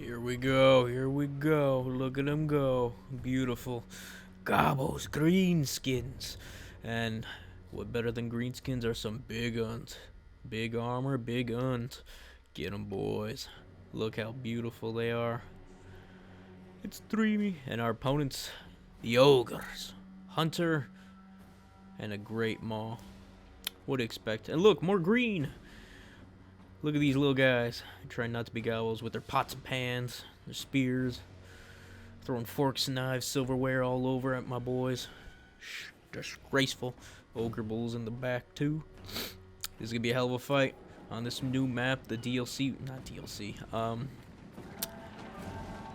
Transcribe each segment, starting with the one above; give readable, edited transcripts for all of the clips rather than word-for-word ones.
Here we go, here we go. Look at them go. Beautiful. Gobbles, Greenskins. And what better than Greenskins are some big guns. Big armor, big guns. Get 'em, boys. Look how beautiful they are. It's dreamy. And our opponents, the Ogres. Hunter and a great maw. What do you expect? And look, more green. Look at these little guys. Trying not to be gobbles with their pots and pans, their spears. Throwing forks and knives, silverware all over at my boys. Disgraceful. Ogre bulls in the back too. This is gonna be a hell of a fight on this new map, the DLC, not DLC,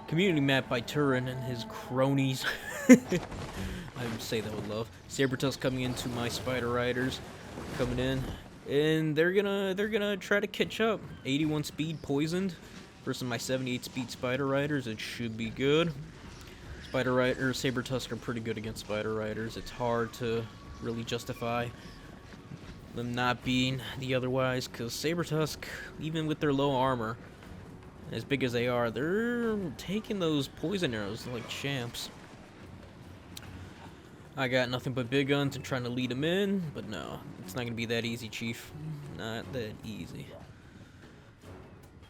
community map by Turin and his cronies. I would say that with love. Sabertusk coming into my Spider Riders, coming in, and they're gonna try to catch up. 81 speed poisoned versus my 78 speed Spider Riders. It should be good. Spider Rider, Sabertusk are pretty good against Spider Riders. It's hard to really justify them not being the otherwise, because Sabertusk, even with their low armor, as big as they are, they're taking those poison arrows like champs. I got nothing but big guns and trying to lead them in, but no, it's not going to be that easy, Chief. Not that easy.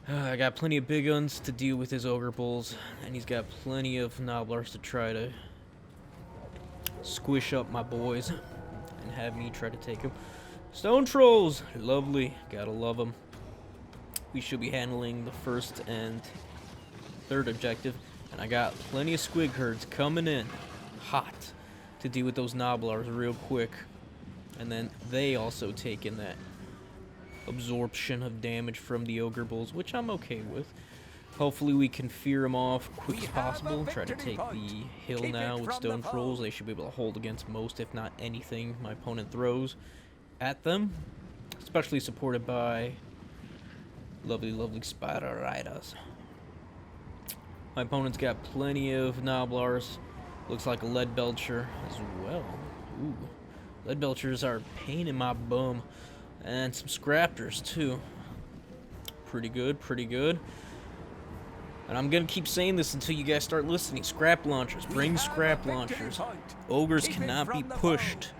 I got plenty of big guns to deal with his Ogre Bulls, and he's got plenty of Nobblers to try to squish up my boys and have me try to take them. Stone Trolls! Lovely. Gotta love them. We should be handling the first and third objective, and I got plenty of squig herds coming in hot to deal with those Nobblers real quick, and then they also take in that absorption of damage from the Ogre Bulls, which I'm okay with. Hopefully we can fear them off quick as possible. Try to take the hill now with Stone Trolls. They should be able to hold against most, if not anything, my opponent throws at them. Especially supported by lovely, lovely Spider Riders. My opponent's got plenty of Nobblers. Looks like a Lead Belcher as well. Ooh. Lead Belchers are a pain in my bum. And some Scraptors too. Pretty good, pretty good. And I'm gonna keep saying this until you guys start listening. Scrap launchers, bring scrap launchers. Ogres cannot be pushed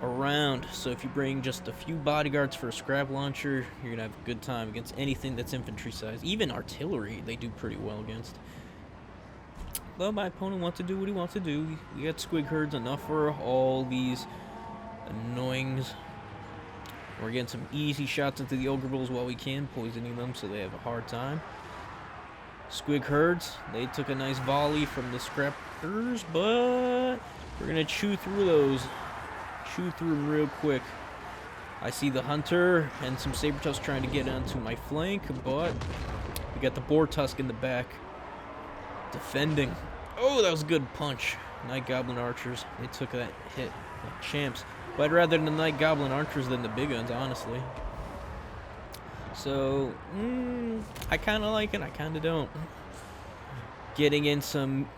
around, so if you bring just a few bodyguards for a scrap launcher, you're gonna have a good time against anything that's infantry size. Even artillery, they do pretty well against. Well, my opponent wants to do what he wants to do. We got squig herds, enough for all these annoyings. We're getting some easy shots into the Ogre Bulls while we can, poisoning them so they have a hard time. Squig herds, they took a nice volley from the Scrappers, but we're gonna chew through those. Chew through them real quick. I see the Hunter and some Sabertusk trying to get onto my flank, but we got the Boar Tusk in the back defending. Oh, that was a good punch. Night Goblin Archers, they took that hit like champs. But I'd rather the Night Goblin Archers than the big guns, honestly. So, I kind of like it, I kind of don't. Getting in some...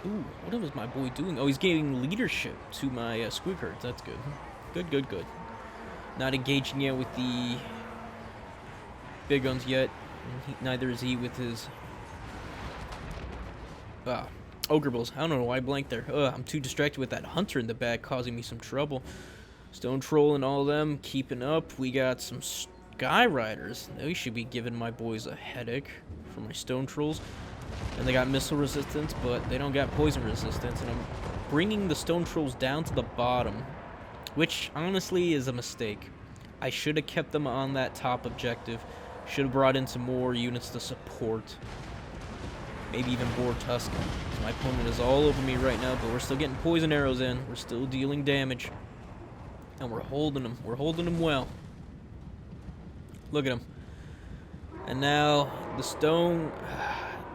Ooh, what was my boy doing? Oh, he's giving leadership to my squig herds. That's good. Good, good, good. Not engaging yet with the big guns yet. Neither is he with his... Ogre Bulls. I don't know why I blanked there. I'm too distracted with that Hunter in the back causing me some trouble. Stone Troll and all of them keeping up. We got some Sky Riders. They should be giving my boys a headache for my Stone Trolls. And they got missile resistance, but they don't got poison resistance. And I'm bringing the Stone Trolls down to the bottom, which honestly is a mistake. I should have kept them on that top objective. Should have brought in some more units to support. Maybe even Boar Tusk. My opponent is all over me right now, but we're still getting poison arrows in. We're still dealing damage. And we're holding them. We're holding them well. Look at them. And now the stone...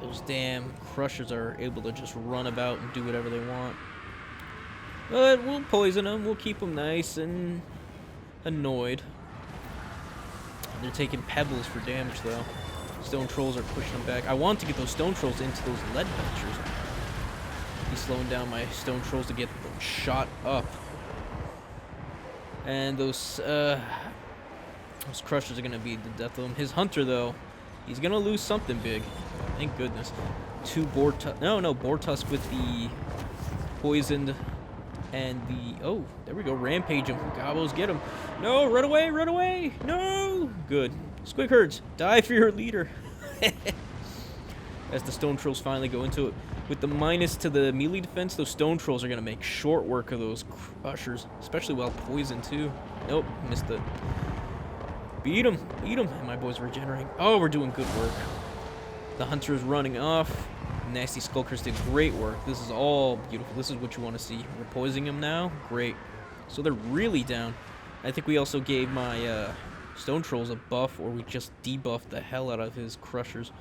Those damn crushers are able to just run about and do whatever they want. But we'll poison them. We'll keep them nice and annoyed. They're taking pebbles for damage, though. Stone Trolls are pushing them back. I want to get those Stone Trolls into those Lead Belchers. He's slowing down my Stone Trolls to get them shot up. And those crushers are going to be the death of him. His Hunter, though, He's gonna lose something big. Thank goodness. 2 boar tusk. No, boar tusk with the poisoned and the. Oh, there we go. Rampage him. Gobos, get him. No, run away, run away. No. Good. Squig herds, die for your leader. As the stone trolls finally go into it. With the minus to the melee defense, those stone trolls are going to make short work of those ushers. Especially while poisoned, too. Nope, missed it. Beat him, beat him. And my boys regenerating. Oh, we're doing good work. The hunter is running off. Nasty skulkers did great work. This is all beautiful. This is what you want to see. We're poisoning him now. Great. So they're really down. I think we also gave my stone trolls a buff, or we just debuffed the hell out of his crushers.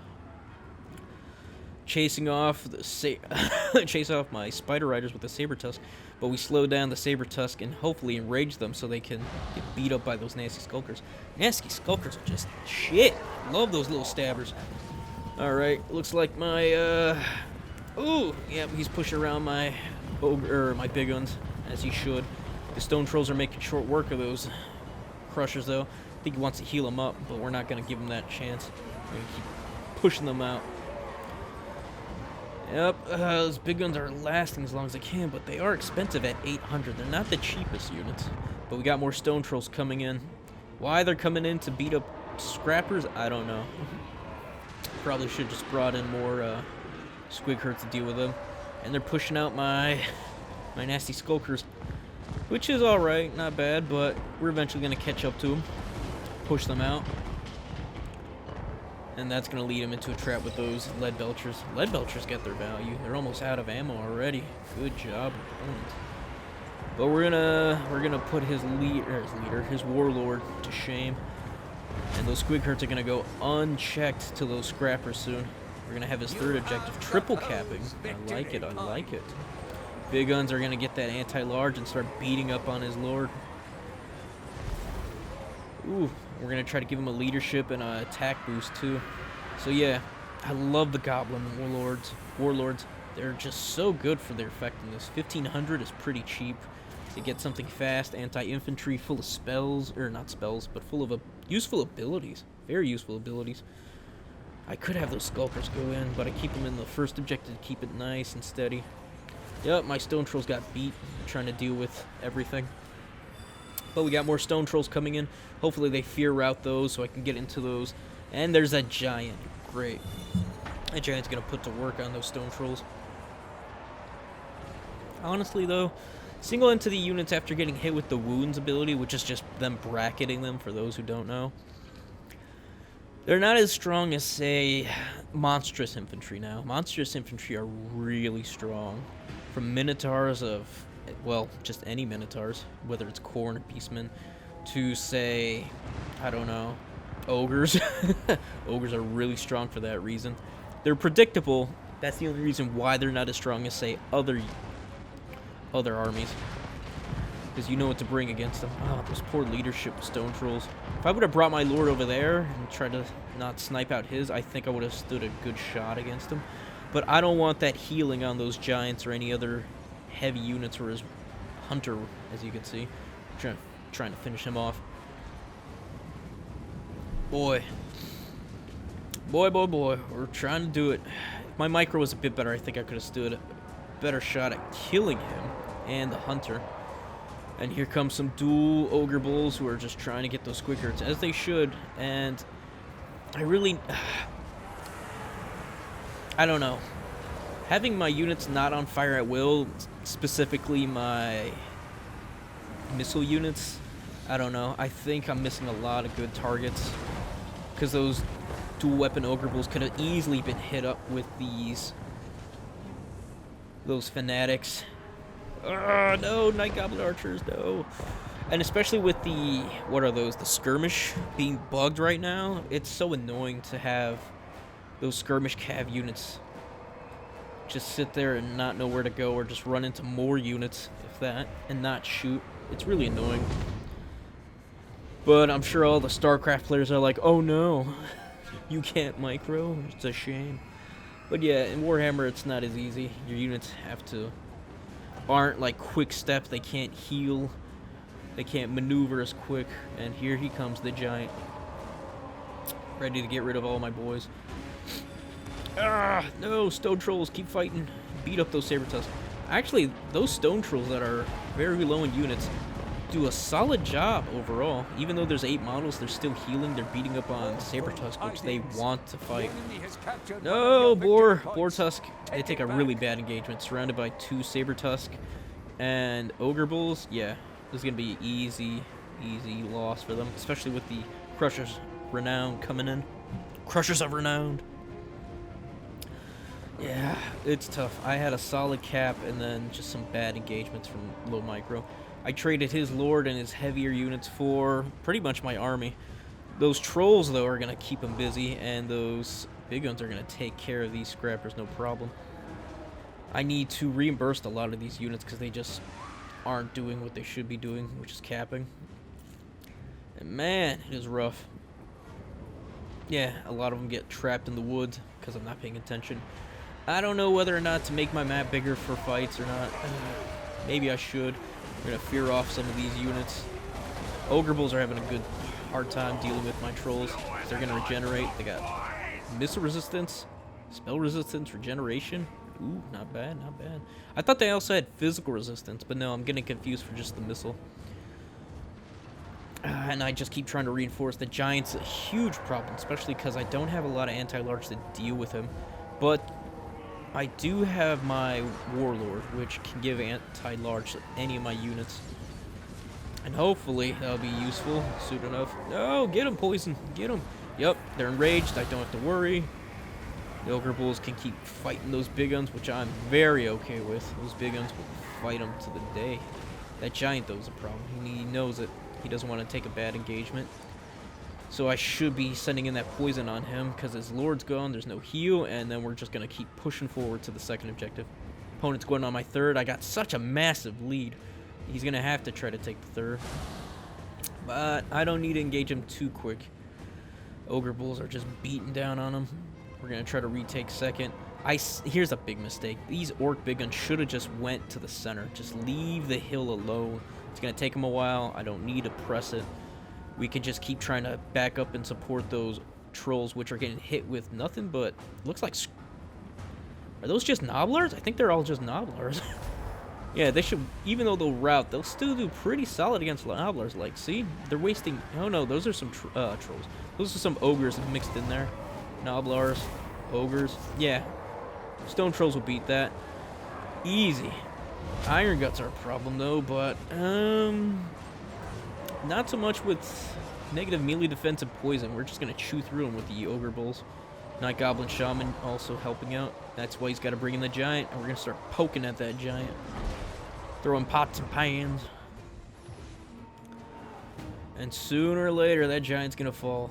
Chasing off the chase off my spider riders with the saber tusk, but we slowed down the saber tusk and hopefully enrage them so they can get beat up by those nasty skulkers. Nasty skulkers are just shit. Love those little stabbers. All right, looks like my ooh, yeah, he's pushing around my ogre, my big guns, as he should. The stone trolls are making short work of those crushers, though. I think he wants to heal them up, but we're not gonna give him that chance. We're gonna keep pushing them out. Yep, those big guns are lasting as long as they can, but they are expensive at 800. They're not the cheapest units. But we got more stone trolls coming in. Why they're coming in to beat up scrappers, I don't know. Probably should just brought in more squig herds to deal with them. And they're pushing out my nasty skulkers, which is alright, not bad, but we're eventually going to catch up to them. Push them out. And that's going to lead him into a trap with those lead belchers. Lead belchers get their value. They're almost out of ammo already. Good job, opponent. But we're gonna put his warlord to shame. And those squig herds are gonna go unchecked to those scrappers soon. We're gonna have his third objective, triple capping. I like it, I like it. Big guns are gonna get that anti-large and start beating up on his lord. Ooh, we're going to try to give him a leadership and an attack boost, too. So, yeah, I love the goblin warlords. They're just so good for their effectiveness. 1,500 is pretty cheap to get something fast, anti-infantry, full of spells, or not spells, but full of useful abilities. Very useful abilities. I could have those skulkers go in, but I keep them in the first objective to keep it nice and steady. Yep, my stone trolls got beat trying to deal with everything. But we got more stone trolls coming in. Hopefully they fear route those so I can get into those. And there's that giant. Great. That giant's going to put to work on those stone trolls. Honestly, though, single into the units after getting hit with the wounds ability, which is just them bracketing them for those who don't know. They're not as strong as, say, monstrous infantry now. Monstrous infantry are really strong. From minotaurs of, well, just any minotaurs, whether it's Khorne or Beastmen, to, say, I don't know, ogres. Ogres are really strong for that reason. They're predictable. That's the only reason why they're not as strong as, say, other armies. Because you know what to bring against them. Oh, those poor leadership stone trolls. If I would have brought my lord over there and tried to not snipe out his, I think I would have stood a good shot against him. But I don't want that healing on those giants or any other heavy units or his hunter, as you can see. Trying to finish him off. Boy, we're trying to do it. If my micro was a bit better, I think I could have stood a better shot at killing him and the hunter. And here comes some dual ogre bulls who are just trying to get those squig herds, as they should. And I really, I don't know. Having my units not on fire at will, specifically my missile units, I don't know. I think I'm missing a lot of good targets because those dual weapon ogre bulls could have easily been hit up with those fanatics. No, night goblin archers, no. And especially with the, what are those, the skirmish being bugged right now, it's so annoying to have those skirmish cav units just sit there and not know where to go, or just run into more units, if that, and not shoot. It's really annoying. But I'm sure all the StarCraft players are like, oh no, you can't micro, it's a shame. But yeah, in Warhammer it's not as easy. Your units aren't like quick steps, they can't heal, they can't maneuver as quick, and here he comes, the giant. Ready to get rid of all my boys. Ah, no, stone trolls, keep fighting. Beat up those saber tusks. Actually, those stone trolls that are very low in units do a solid job overall. Even though there's 8 models, they're still healing. They're beating up on saber tusk, which they want to fight. No, boar tusk. They take a really bad engagement, surrounded by 2 saber tusk and ogre bulls. Yeah, this is gonna be easy loss for them, especially with the crushers renown coming in. Crushers of renown. Yeah, it's tough. I had a solid cap and then just some bad engagements from low micro. I traded his lord and his heavier units for pretty much my army. Those trolls, though, are going to keep him busy, and those big guns are going to take care of these scrappers, no problem. I need to reimburse a lot of these units because they just aren't doing what they should be doing, which is capping. And man, it is rough. Yeah, a lot of them get trapped in the woods because I'm not paying attention. I don't know whether or not to make my map bigger for fights or not. Maybe I should. We're going to fear off some of these units. Ogre bulls are having a good hard time dealing with my trolls. They're going to regenerate. They got missile resistance, spell resistance, regeneration. Ooh, not bad, not bad. I thought they also had physical resistance, but no, I'm getting confused for just the missile. And I just keep trying to reinforce. The giant's a huge problem, especially because I don't have a lot of anti-large to deal with him. But I do have my warlord, which can give anti-large to any of my units. And hopefully that'll be useful soon enough. No, get him, poison. Get him. Yep, they're enraged. I don't have to worry. The ogre bulls can keep fighting those big guns, which I'm very okay with. Those big guns will fight them to the day. That giant, though, is a problem. He knows it. He doesn't want to take a bad engagement. So I should be sending in that poison on him because his lord's gone. There's no heal, and then we're just going to keep pushing forward to the second objective. Opponent's going on my third. I got such a massive lead. He's going to have to try to take the third. But I don't need to engage him too quick. Ogre bulls are just beating down on him. We're going to try to retake second. Here's a big mistake. These orc big guns should have just went to the center. Just leave the hill alone. It's going to take them a while. I don't need to press it. We can just keep trying to back up and support those trolls, which are getting hit with nothing but... Looks like... Are those just nobblers? I think they're all just nobblers. Yeah, they should... Even though they'll rout, they'll still do pretty solid against nobblers. Like, see? They're wasting... Oh, no, those are some trolls. Those are some ogres mixed in there. Nobblers, ogres. Yeah. Stone trolls will beat that. Easy. Iron guts are a problem, though, but... Not so much with negative melee defense and poison. We're just going to chew through them with the ogre bulls. Night Goblin Shaman also helping out. That's why he's got to bring in the giant, and we're going to start poking at that giant. Throwing pots and pans. And sooner or later, that giant's going to fall.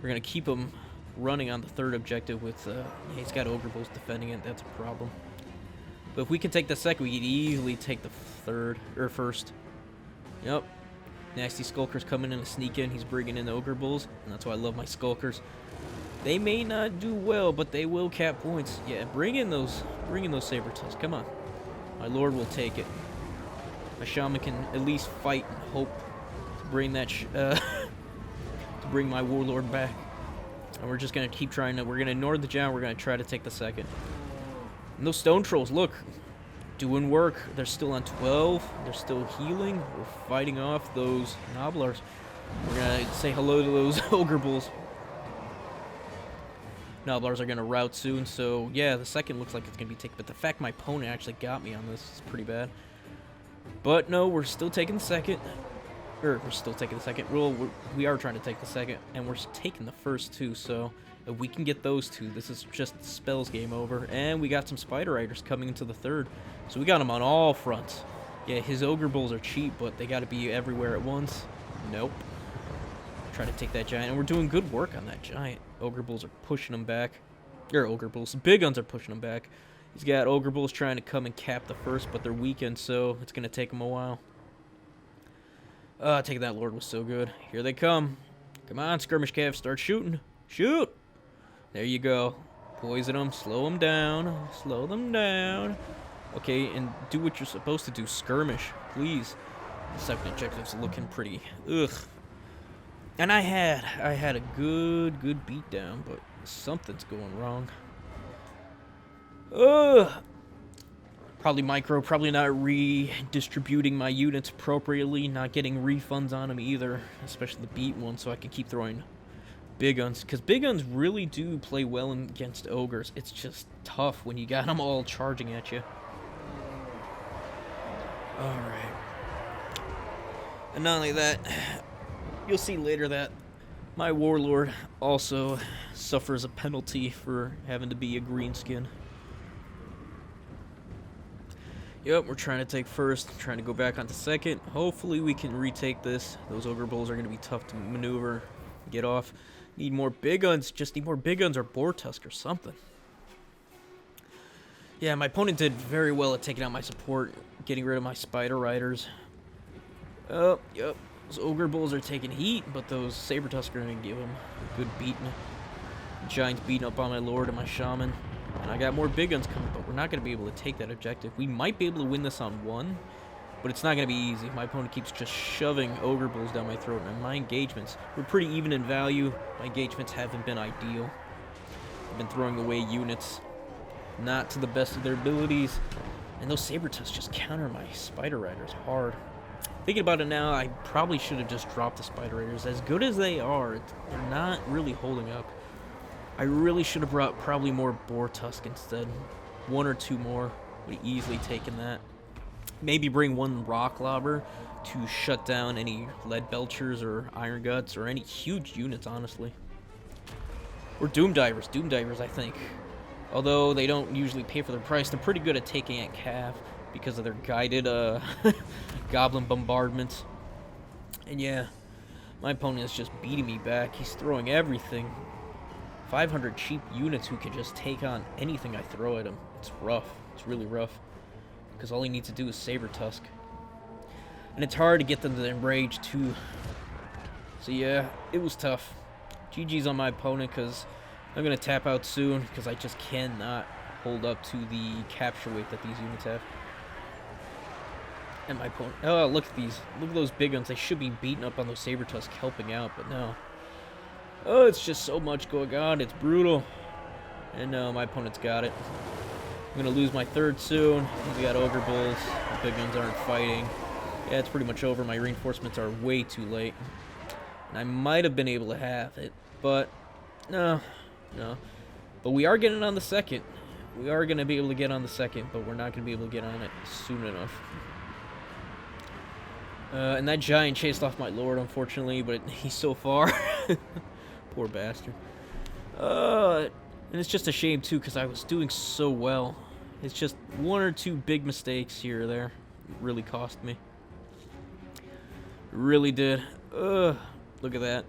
We're going to keep him running on the third objective with... he's got ogre bulls defending it. That's a problem. But if we can take the second, we can easily take the first. Yep. Nasty Skulker's coming in to sneak in. He's bringing in the ogre bulls, and that's why I love my Skulkers. They may not do well, but they will cap points. Yeah, bring in those saber tusks. Come on, my lord will take it. My shaman can at least fight and hope to bring that to bring my warlord back. And we're just gonna keep trying to. We're gonna ignore the giant. We're gonna try to take the second. And those stone trolls, look. Doing work. They're still on 12. They're still healing. We're fighting off those nobblers. We're gonna say hello to those ogre bulls. Nobblers are gonna rout soon, so yeah, the second looks like it's gonna be taken. But the fact my opponent actually got me on this is pretty bad. But no, we're still taking the second. We're still taking the second. Well, we are trying to take the second, and we're taking the first two. So if we can get those two, this is just the spells game over. And we got some Spider Riders coming into the third. So we got them on all fronts. Yeah, his ogre bulls are cheap, but they got to be everywhere at once. Nope. Try to take that giant, and we're doing good work on that giant. Ogre bulls are pushing him back. Ogre bulls. Big guns are pushing him back. He's got ogre bulls trying to come and cap the first, but they're weakened, so it's going to take him a while. Taking that lord was so good. Here they come. Come on, skirmish cav, start shooting. Shoot! There you go. Poison them, slow them down. Slow them down. Okay, and do what you're supposed to do. Skirmish, please. The second objective's looking pretty... Ugh. And I had a good beatdown, but something's going wrong. Ugh. Probably micro, probably not redistributing my units appropriately, not getting refunds on them either, especially the beat one, so I can keep throwing big guns, because big guns really do play well against ogres. It's just tough when you got them all charging at you. Alright. And not only that, you'll see later that my warlord also suffers a penalty for having to be a greenskin. Yep, we're trying to take first, trying to go back onto second. Hopefully we can retake this. Those ogre bulls are going to be tough to maneuver, get off. Need more big guns, just need more big guns or boar tusk or something. Yeah, my opponent did very well at taking out my support, getting rid of my spider riders. Oh, yep, those ogre bulls are taking heat, but those saber tusks are going to give them a good beating. Giants beating up on my lord and my shaman. And I got more big guns coming, but we're not going to be able to take that objective. We might be able to win this on one, but it's not going to be easy. My opponent keeps just shoving ogre bulls down my throat, and my engagements were pretty even in value. My engagements haven't been ideal. I've been throwing away units, not to the best of their abilities, and those saber tusks just counter my spider riders hard. Thinking about it now, I probably should have just dropped the spider riders. As good as they are, they're not really holding up. I really should have brought probably more boar tusk instead. One or two more would have easily taken that. Maybe bring one rock lobber to shut down any lead belchers or iron guts or any huge units, honestly. Or doom divers. Doom divers, I think. Although they don't usually pay for their price, they're pretty good at taking at calf because of their guided goblin bombardments. And yeah, my opponent is just beating me back. He's throwing everything. 500 cheap units who can just take on anything I throw at him. It's rough. It's really rough. Because all he needs to do is saber tusk. And it's hard to get them to enrage too. So yeah, it was tough. GG's on my opponent because I'm going to tap out soon because I just cannot hold up to the capture weight that these units have. And my opponent... Oh, look at these. Look at those big guns. They should be beating up on those saber tusks helping out, but no. Oh, it's just so much going on. It's brutal. And no, my opponent's got it. I'm going to lose my third soon. We got ogre bulls. The big guns aren't fighting. Yeah, it's pretty much over. My reinforcements are way too late. And I might have been able to have it, but no. But we are getting on the second. We are going to be able to get on the second, but we're not going to be able to get on it soon enough. And that giant chased off my lord, unfortunately, but he's so far. Poor bastard. And it's just a shame, too, because I was doing so well. It's just one or two big mistakes here or there. It really cost me. It really did. Look at that.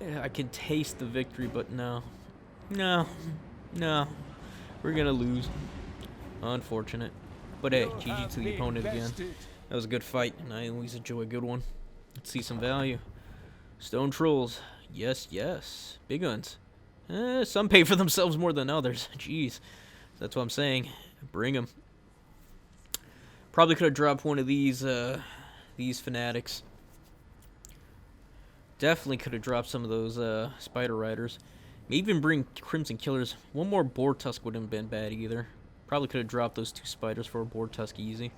Yeah, I can taste the victory, but no. No. We're going to lose. Unfortunate. But hey, GG to the opponent again. That was a good fight, and I always enjoy a good one. Let's see some value. Stone trolls. Yes. Big guns. Some pay for themselves more than others. Jeez. That's what I'm saying. Bring them. Probably could have dropped one of these fanatics. Definitely could have dropped some of those spider riders. Maybe even bring crimson killers. One more boar tusk wouldn't have been bad either. Probably could have dropped those two spiders for a boar tusk easy.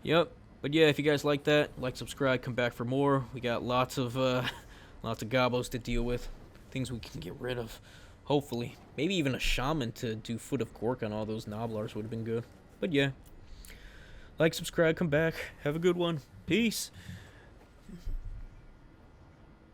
Yep. But yeah, if you guys like that, like, subscribe, come back for more. We got lots of gobos to deal with. Things we can get rid of. Hopefully. Maybe even a shaman to do Foot of Gork on all those Noblars would have been good. But yeah. Like, subscribe, come back. Have a good one. Peace.